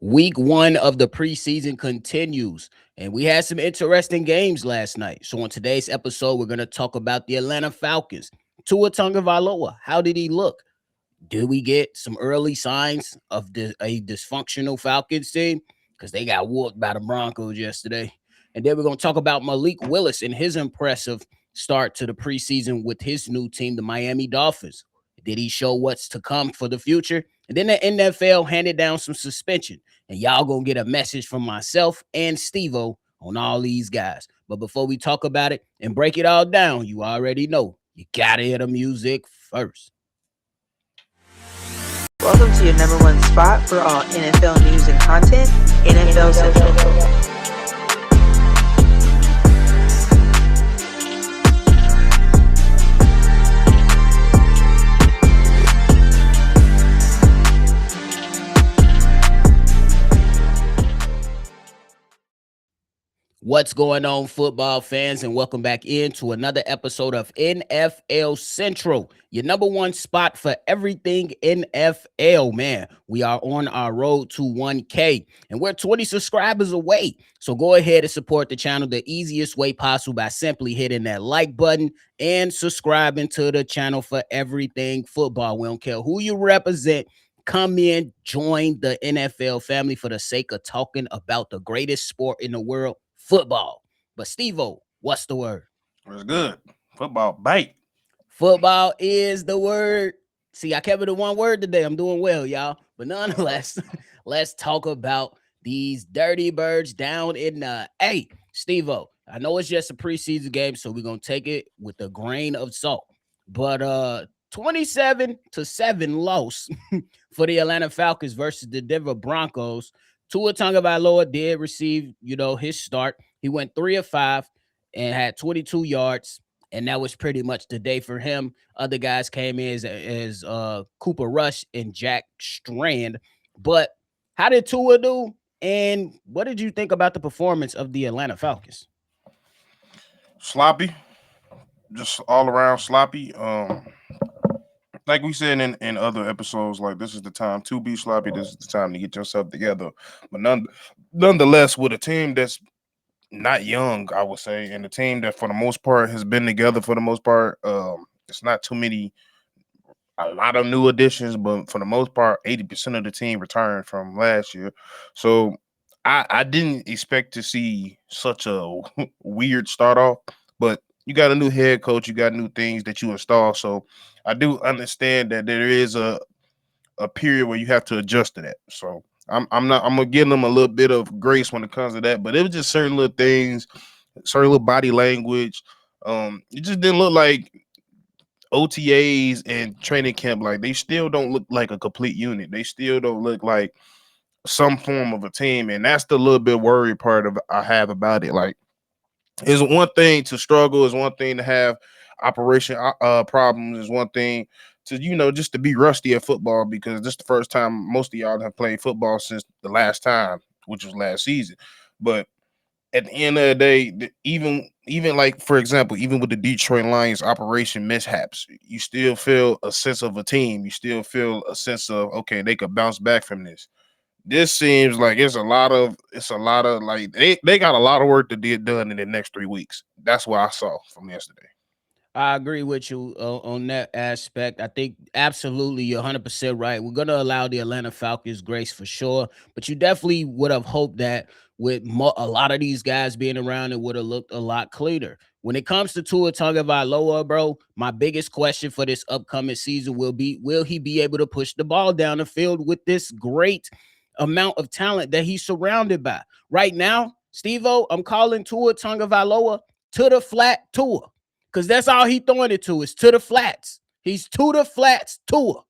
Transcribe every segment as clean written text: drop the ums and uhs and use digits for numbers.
Week one of the preseason continues, and we had some interesting games last night. So, on today's episode, we're going to talk about the Atlanta Falcons. Tua Tagovailoa, how did he look? Did we get some early signs of a dysfunctional Falcons team? Because they got whooped by the Broncos yesterday. And then we're going to talk about Malik Willis and his impressive start to the preseason with his new team, the Miami Dolphins. Did he show what's to come for the future? And then the NFL handed down some suspension. And y'all going to get a message from myself and Steve-O on all these guys. But before we talk about it and break it all down, you already know you got to hear the music first. Welcome to your number one spot for all NFL news and content, NFL Central. What's going on, football fans, and welcome back into another episode of NFL Central, your number one spot for everything NFL, man. We are on our road to 1K, and we're 20 subscribers away. So go ahead and support the channel the easiest way possible by simply hitting that like button and subscribing to the channel for everything football. We don't care who you represent. Come in, join the NFL family for the sake of talking about the greatest sport in the world, football. But Steve-O, what's the word? It's good. Football bite. Football is the word. See, I kept it in one word today. I'm doing well, y'all. But nonetheless, let's talk about these dirty birds down in the A. Steve-O, I know it's just a preseason game, so we're gonna take it with a grain of salt. But 27-7 loss for the Atlanta Falcons versus the Denver Broncos. Tua Tagovailoa did receive, his start. He went 3 of 5 and had 22 yards, and that was pretty much the day for him. Other guys came in as Cooper Rush and Jack Strand. But how did Tua do, and what did you think about the performance of the Atlanta Falcons? Sloppy. Just all around sloppy. Like we said in other episodes, like this is the time to be sloppy. This is the time to get yourself together. But nonetheless, with a team that's not young, I would say, and a team that for the most part has been together for the most part, it's not a lot of new additions, but for the most part, 80% of the team returned from last year. So I didn't expect to see such a weird start off, but you got a new head coach, you got new things that you install. So I do understand that there is a period where you have to adjust to that. So I'm gonna give them a little bit of grace when it comes to that. But it was just certain little things, certain little body language. It just didn't look like OTAs and training camp. Like they still don't look like a complete unit. They still don't look like some form of a team, and that's the little bit worried part of I have about it. Like, it's one thing to struggle, is one thing to have operation problems, is one thing to just to be rusty at football, because this is the first time most of y'all have played football since the last time, which was last season. But at the end of the day, even like, for example, even with the Detroit Lions operation mishaps, you still feel a sense of a team. You still feel a sense of, okay, they could bounce back from this. This seems like it's a lot of like they got a lot of work to get done in the next 3 weeks. That's what I saw from yesterday. I agree with you on that aspect. I think absolutely you're 100% right. We're going to allow the Atlanta Falcons grace for sure, but you definitely would have hoped that with a lot of these guys being around, it would have looked a lot cleaner. When it comes to Tua Tagovailoa, bro, my biggest question for this upcoming season will he be able to push the ball down the field with this great amount of talent that he's surrounded by? Right now, Steve-O, I'm calling Tua Tagovailoa to the flat Tua, because that's all he throwing it to, is to the flats. He's to the flats Tua.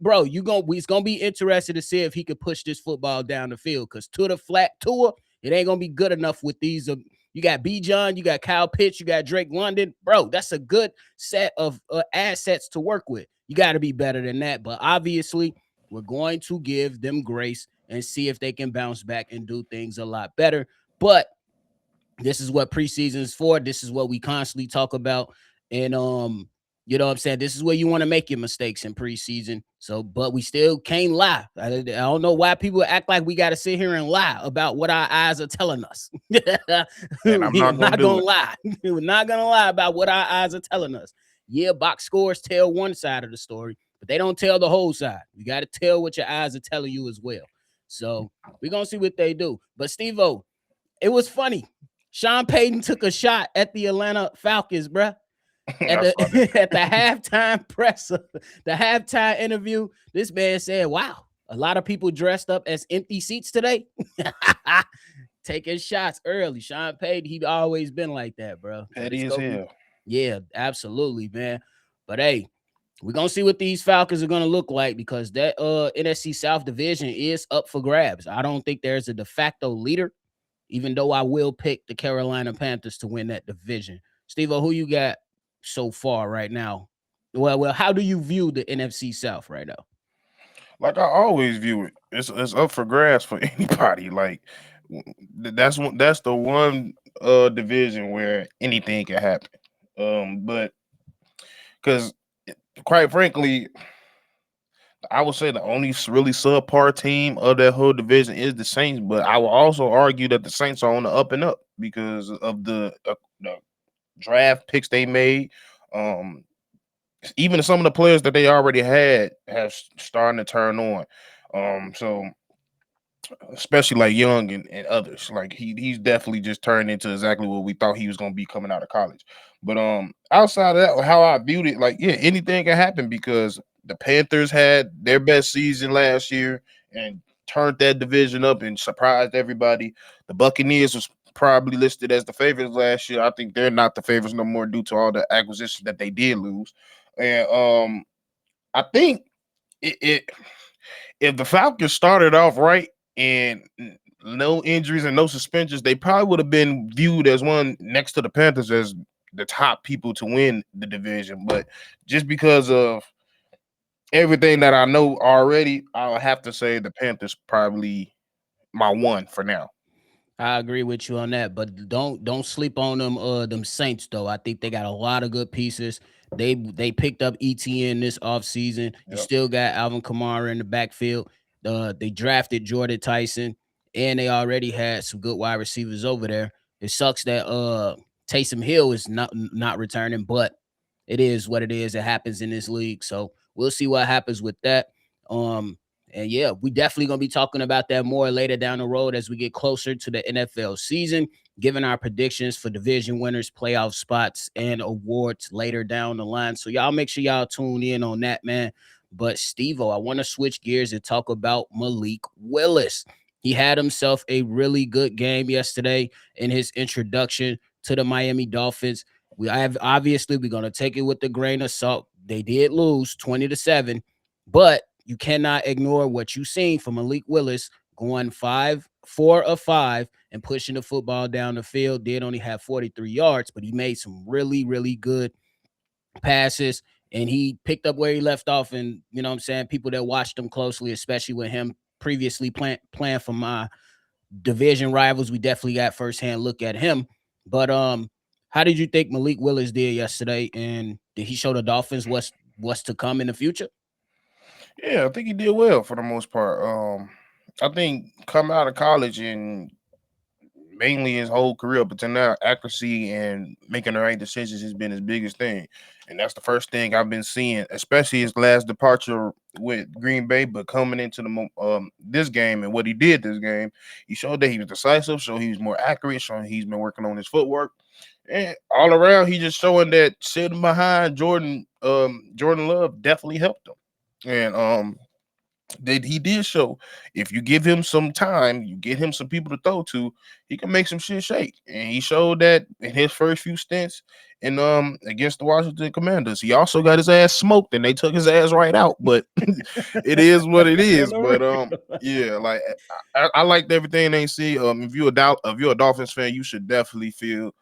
Bro, it's gonna be interested to see if he could push this football down the field, because to the flat Tua, it ain't gonna be good enough with these. You got B. John, you got Kyle Pitts, you got Drake London. Bro, that's a good set of assets to work with. You got to be better than that. But obviously, we're going to give them grace and see if they can bounce back and do things a lot better. But this is what preseason is for. This is what we constantly talk about. And You know what I'm saying? This is where you want to make your mistakes in preseason. So, but we still can't lie. I don't know why people act like we got to sit here and lie about what our eyes are telling us. And I'm We're not gonna not do gonna it. lie. We're not gonna lie about what our eyes are telling us. Yeah, box scores tell one side of the story, but they don't tell the whole side. You got to tell what your eyes are telling you as well. So we're gonna see what they do. But Steve-O, it was funny. Sean Payton took a shot at the Atlanta Falcons, bruh. At I the saw that. at the halftime presser, the halftime interview, this man said, "Wow, a lot of people dressed up as empty seats today." Taking shots early. Sean Payton, he'd always been like that, bro. So this Petty as go be, hell. yeah, absolutely, man. But hey, we're gonna see what these Falcons are gonna look like because that NFC South division is up for grabs. I don't think there's a de facto leader, even though I will pick the Carolina Panthers to win that division. Steve, who you got so far right now? Well, how do you view the NFC South right now? Like I always view it, it's up for grabs for anybody. Like that's the one division where anything can happen. But because quite frankly, I would say the only really subpar team of that whole division is the Saints. But I will also argue that the Saints are on the up and up because of the draft picks they made. Um, Even some of the players that they already had have starting to turn on. So especially like Young and others, like he's definitely just turned into exactly what we thought he was gonna be coming out of college. But outside of that, how I viewed it, like yeah, anything can happen because the Panthers had their best season last year and turned that division up and surprised everybody. The Buccaneers was probably listed as the favorites last year. I think they're not the favorites no more due to all the acquisitions that they did lose. And I think it if the Falcons started off right and no injuries and no suspensions, they probably would have been viewed as one next to the Panthers as the top people to win the division. But just because of everything that I know already, I'll have to say the Panthers probably my one for now. I agree with you on that, but don't sleep on them Saints though. I think they got a lot of good pieces. They picked up ETN this offseason. You Yep. still got Alvin Kamara in the backfield. They drafted Jordan Tyson, and they already had some good wide receivers over there. It sucks that Taysom Hill is not returning, but it is what it is. It happens in this league, so we'll see what happens with that. Um, and yeah, we definitely gonna be talking about that more later down the road as we get closer to the NFL season, giving our predictions for division winners, playoff spots, and awards later down the line. So y'all make sure y'all tune in on that, man. But Steve-O, I want to switch gears and talk about Malik Willis. He had himself a really good game yesterday in his introduction to the Miami Dolphins. We have obviously we're gonna take it with a grain of salt. They did lose 20-7, but you cannot ignore what you've seen from Malik Willis going 4 of 5 and pushing the football down the field. Did only have 43 yards, but he made some really, really good passes and he picked up where he left off. And you know what I'm saying? People that watched him closely, especially with him previously playing for my division rivals, we definitely got firsthand look at him. But how did you think Malik Willis did yesterday? And did he show the Dolphins what's to come in the future? Yeah, I think he did well for the most part. I think coming out of college and mainly his whole career, but to now accuracy and making the right decisions has been his biggest thing. And that's the first thing I've been seeing, especially his last departure with Green Bay, but coming into this game and what he did this game, he showed that he was decisive, showed he was more accurate, showing he's been working on his footwork. And all around, he just showing that sitting behind Jordan Love definitely helped him. And that he did show if you give him some time, you get him some people to throw to, he can make some shit shake. And he showed that in his first few stints in against the Washington Commanders. He also got his ass smoked and they took his ass right out. But it is what it is. But yeah, like I liked everything they see. If you're a Dolphins fan, you should definitely feel,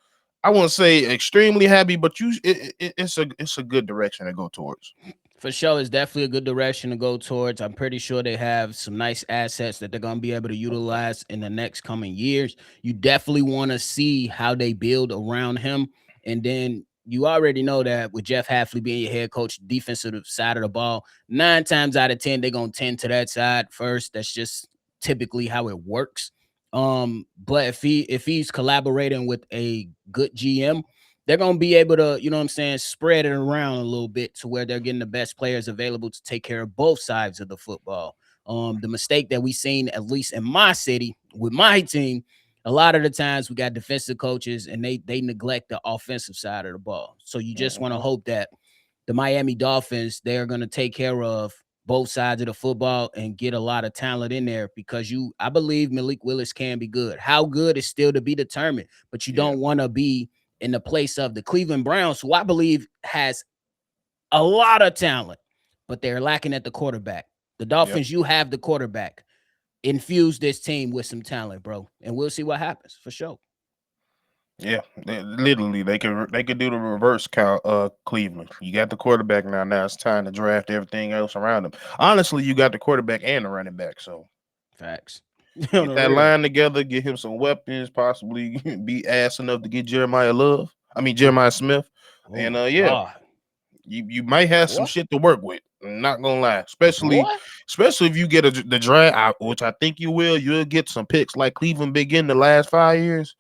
I wouldn't say extremely happy, but it's a good direction to go towards. For sure, it's definitely a good direction to go towards. I'm pretty sure they have some nice assets that they're going to be able to utilize in the next coming years. You definitely want to see how they build around him. And then you already know that with Jeff Hafley being your head coach, defensive side of the ball, 9 times out of 10, they're gonna tend to that side first. That's just typically how it works. But if he's collaborating with a good GM, they're gonna be able to, you know what I'm saying, spread it around a little bit to where they're getting the best players available to take care of both sides of the football. The mistake that we seen, at least in my city with my team, a lot of the times we got defensive coaches and they neglect the offensive side of the ball. So you just want to hope that the Miami Dolphins, they're going to take care of both sides of the football and get a lot of talent in there, because I believe Malik Willis can be good. How good is still to be determined, but you don't want to be in the place of the Cleveland Browns, who I believe has a lot of talent, but they're lacking at the quarterback. The Dolphins, you have the quarterback. Infuse this team with some talent, bro, and we'll see what happens for sure. Yeah, literally, they could do the reverse count. Cleveland, you got the quarterback now. Now it's time to draft everything else around them. Honestly, you got the quarterback and the running back. So facts. Get that line together, get him some weapons, possibly be ass enough to get Jeremiah Smith, and you might have some shit to work with. I'm not gonna lie, especially if you get the draft, which I think you will. You'll get some picks like Cleveland been getting the last 5 years.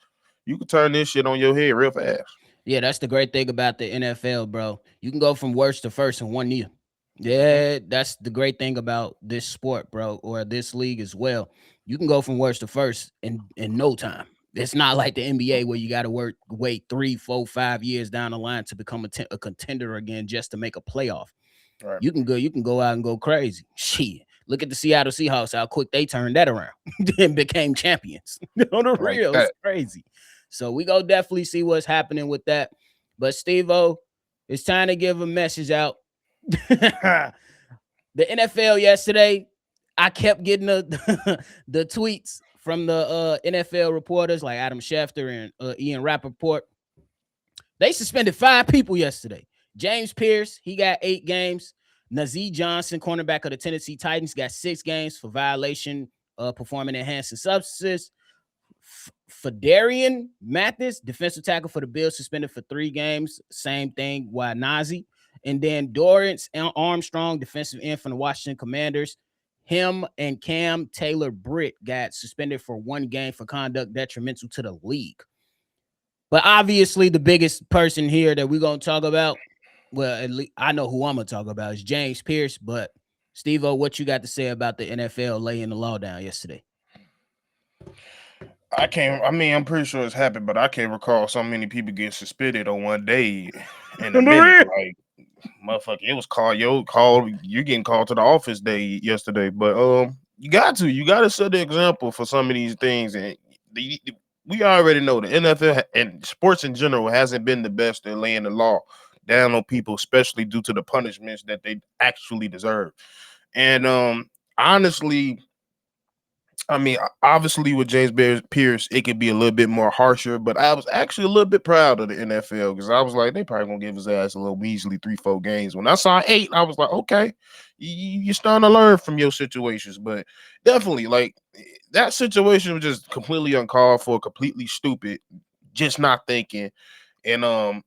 You can turn this shit on your head real fast. Yeah, that's the great thing about the NFL, bro. You can go from worst to first in 1 year. Yeah, that's the great thing about this sport, bro, or this league as well. You can go from worst to first in no time. It's not like the NBA where you got to wait 3, 4, 5 years down the line to become a contender again just to make a playoff. Right. You can go out and go crazy. Shit. Look at the Seattle Seahawks, how quick they turned that around and became champions. On the real, it's crazy. So we go definitely see what's happening with that. But Steve-O, it's time to give a message out. The NFL yesterday, I kept getting the tweets from the NFL reporters like Adam Schefter and Ian Rappaport. They suspended 5 people yesterday. James Pierce, he got 8 games. Nazeeh Johnson, cornerback of the Tennessee Titans, got 6 games for violation of performing enhancing substances. Fedarian Mathis, defensive tackle for the Bills, suspended for 3 games. Same thing, Nazi. And then Dorrance Armstrong, defensive end from the Washington Commanders. Him and Cam Taylor-Britt got suspended for 1 game for conduct detrimental to the league. But obviously, the biggest person here that we're going to talk about, well, at least I know who I'm going to talk about, is James Pierce. But, Steve-O, what you got to say about the NFL laying the law down yesterday? I'm pretty sure it's happened, but I can't recall so many people get suspended on one day in a minute. Like, motherfucker, it was you're getting called to the office day yesterday. But you got to set the example for some of these things. And we already know the NFL and sports in general hasn't been the best at laying the law down on people, especially due to the punishments that they actually deserve. And honestly, obviously with James Pierce, it could be a little bit more harsher, but I was actually a little bit proud of the NFL because I was like, they probably gonna give his ass a little measly 3-4 games. When I saw 8, I was like, okay, you're starting to learn from your situations. But definitely, like, that situation was just completely uncalled for, completely stupid, just not thinking. And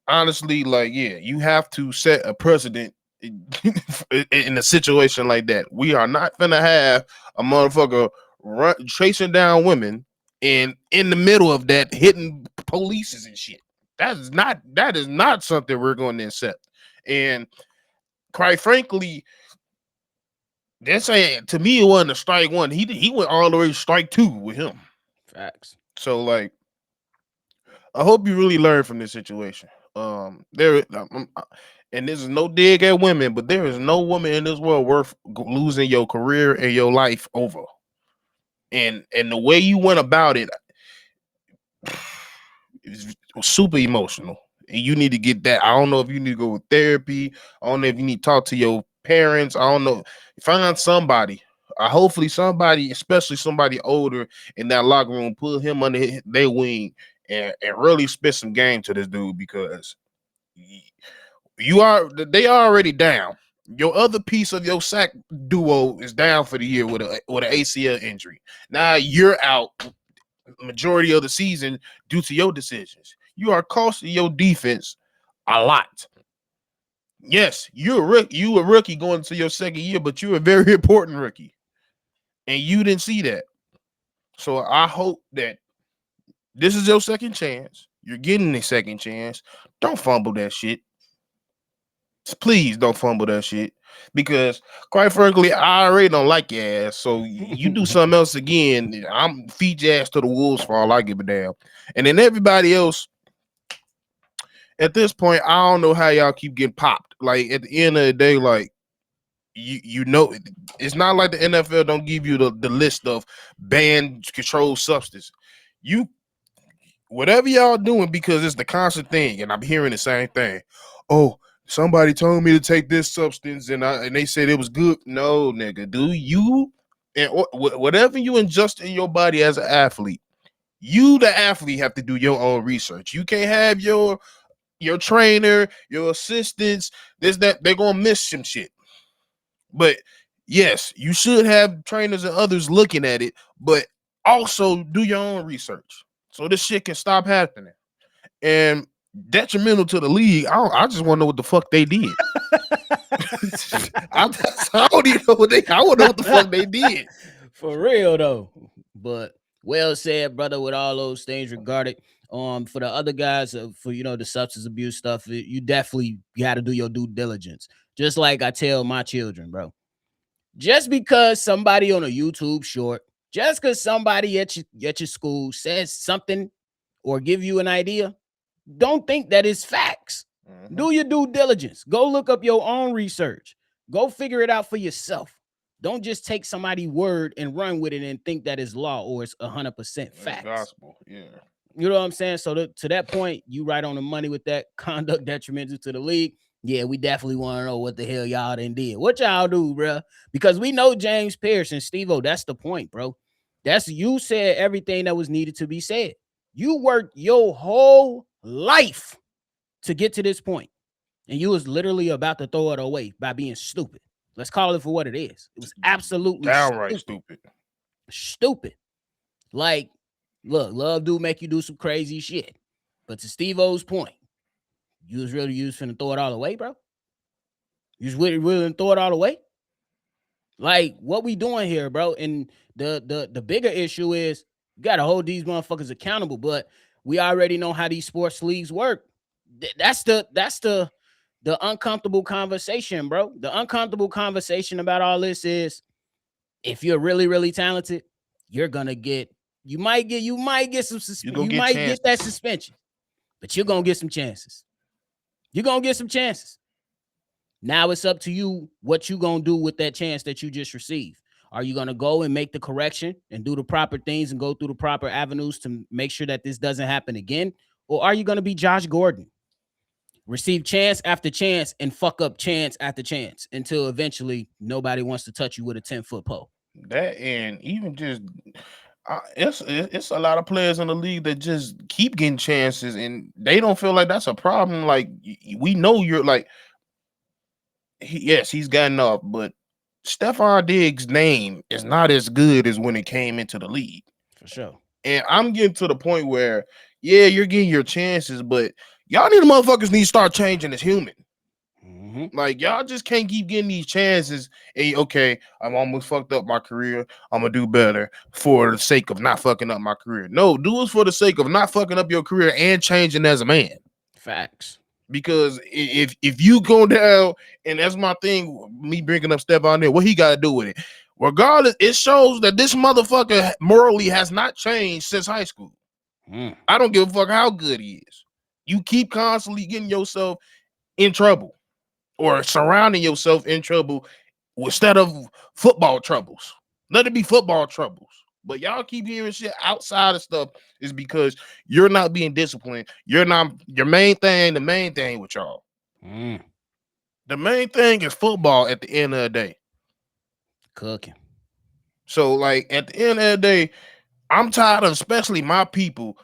honestly, like, yeah, you have to set a precedent in a situation like that. We are not gonna have a motherfucker chasing down women and in the middle of that hitting polices and shit. That is not something we're going to accept. And quite frankly, that's to me, it wasn't a strike 1. He went all the way to strike 2 with him. Facts. So, like, I hope you really learn from this situation. And this is no dig at women, but there is no woman in this world worth losing your career and your life over. And the way you went about it was super emotional. And you need to get that. I don't know if you need to go with therapy. I don't know if you need to talk to your parents. I don't know. Find somebody. Hopefully somebody, especially somebody older in that locker room, put him under their wing and really spit some game to this dude, because they are already down. Your other piece of your sack duo is down for the year with an ACL injury. Now you're out majority of the season due to your decisions. You are costing your defense a lot. Yes, you're a rookie. You a rookie going into your second year, but you're a very important rookie, and you didn't see that. So I hope that this is your second chance. You're getting a second chance. Don't fumble that shit. Please don't fumble that shit. Because quite frankly, I already don't like your ass. So you do something else again, I'm feed your ass to the wolves for all I give a damn. And then everybody else, at this point, I don't know how y'all keep getting popped. Like at the end of the day, like you know, it's not like the NFL don't give you the list of banned controlled substance. You whatever y'all doing, because it's the constant thing, and I'm hearing the same thing. Oh, somebody told me to take this substance, and they said it was good. No, nigga, do you and whatever you ingest in your body as an athlete, you the athlete have to do your own research. You can't have your trainer, your assistants, this that they're gonna miss some shit. But yes, you should have trainers and others looking at it, but also do your own research so this shit can stop happening. And detrimental to the league, I just want to know what the fuck they did. I don't even know what I want to know what the fuck they did. For real though. But well said, brother, with all those things regarded. For the other guys, for the substance abuse stuff, you definitely got to do your due diligence. Just like I tell my children, bro. Just because somebody on a YouTube short, just because somebody at your school says something or give you an idea, don't think that it's facts. Mm-hmm. Do your due diligence. Go look up your own research. Go figure it out for yourself. Don't just take somebody's word and run with it and think that it's law or it's 100% facts. Gospel, yeah. You know what I'm saying? So to that point, you right on the money with that. Conduct detrimental to the league. Yeah, we definitely want to know what the hell y'all done did. What y'all do, bro? Because we know James Pierce and Steve-O. That's the point, bro. You said everything that was needed to be said. You worked your whole life to get to this point, and you was literally about to throw it away by being stupid. Let's call it for what it is. It was absolutely downright stupid. Stupid. Like, look, love do make you do some crazy shit. But to Steve-O's point, you was finna throw it all away, bro? You was really willing to throw it all away? Like, what we doing here, bro? And the bigger issue is you gotta hold these motherfuckers accountable, but we already know how these sports leagues work. That's the uncomfortable conversation, bro. The uncomfortable conversation about all this is if you're really, really talented, you might get some suspension. You might get that suspension, but you're gonna get some chances. You're gonna get some chances. Now it's up to you what you gonna do with that chance that you just received. Are you gonna go and make the correction and do the proper things and go through the proper avenues to make sure that this doesn't happen again? Or are you gonna be Josh Gordon? Receive chance after chance and fuck up chance after chance until eventually nobody wants to touch you with a 10-foot pole. That, and even just it's a lot of players in the league that just keep getting chances and they don't feel like that's a problem. Like, we know you're like, he's gotten up, but Stephon Diggs' name is not as good as when it came into the league. For sure. And I'm getting to the point where, yeah, you're getting your chances, but y'all motherfuckers need to start changing as human. Mm-hmm. Like, y'all just can't keep getting these chances. Hey, okay, I'm almost fucked up my career. I'm gonna do better for the sake of not fucking up my career. No, do it for the sake of not fucking up your career and changing as a man. Facts. Because if you go down, and that's my thing, me bringing up Stephon there, what he got to do with it? Regardless, it shows that this motherfucker morally has not changed since high school. I don't give a fuck how good he is. You keep constantly getting yourself in trouble or surrounding yourself in trouble instead of football troubles. Let it be football troubles. But y'all keep hearing shit outside of stuff is because you're not being disciplined. You're not the main thing with y'all. The main thing is football at the end of the day. Cooking. So, like, at the end of the day, I'm tired of, especially my people,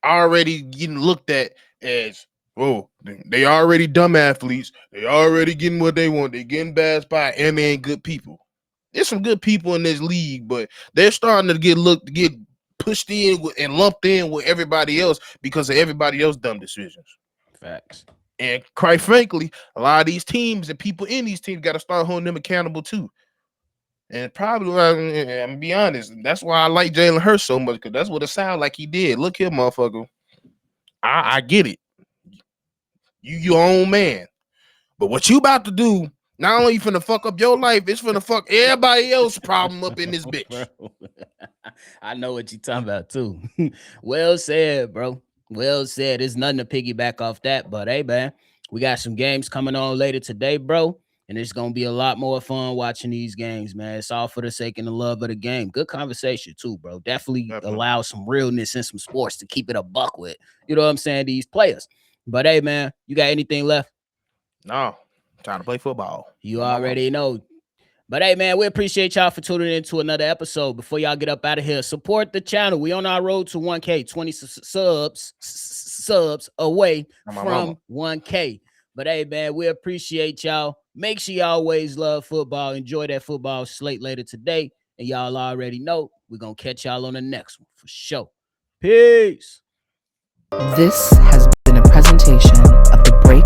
already getting looked at as, oh, they already dumb athletes. They already getting what they want. They getting bashed by, and they ain't good people. There's some good people in this league, but they're starting to get pushed in and lumped in with everybody else because of everybody else's dumb decisions. Facts. And quite frankly, a lot of these teams and people in these teams got to start holding them accountable too. And probably, I'm gonna be honest, that's why I like Jalen Hurts so much, because that's what it sounds like he did. Look here, motherfucker. I get it. You your own man. But what you about to do, not only finna fuck up your life, it's finna fuck everybody else's problem up in this bitch. I know what you're talking about too. Well said, bro. Well said. There's nothing to piggyback off that, but hey, man, we got some games coming on later today, bro. And it's gonna be a lot more fun watching these games, man. It's all for the sake and the love of the game. Good conversation too, bro. Definitely allow some realness in some sports to keep it a buck with. You know what I'm saying? These players. But hey, man, you got anything left? No, time to play football. You already know. But hey, man, we appreciate y'all for tuning in to another episode. Before y'all get up out of here, support the channel. We on our road to 1K, 20 subs away from 1K. But hey, man, we appreciate y'all. Make sure you always love football. Enjoy that football slate later today. And y'all already know we're going to catch y'all on the next one for sure. Peace. This has been a presentation of the Break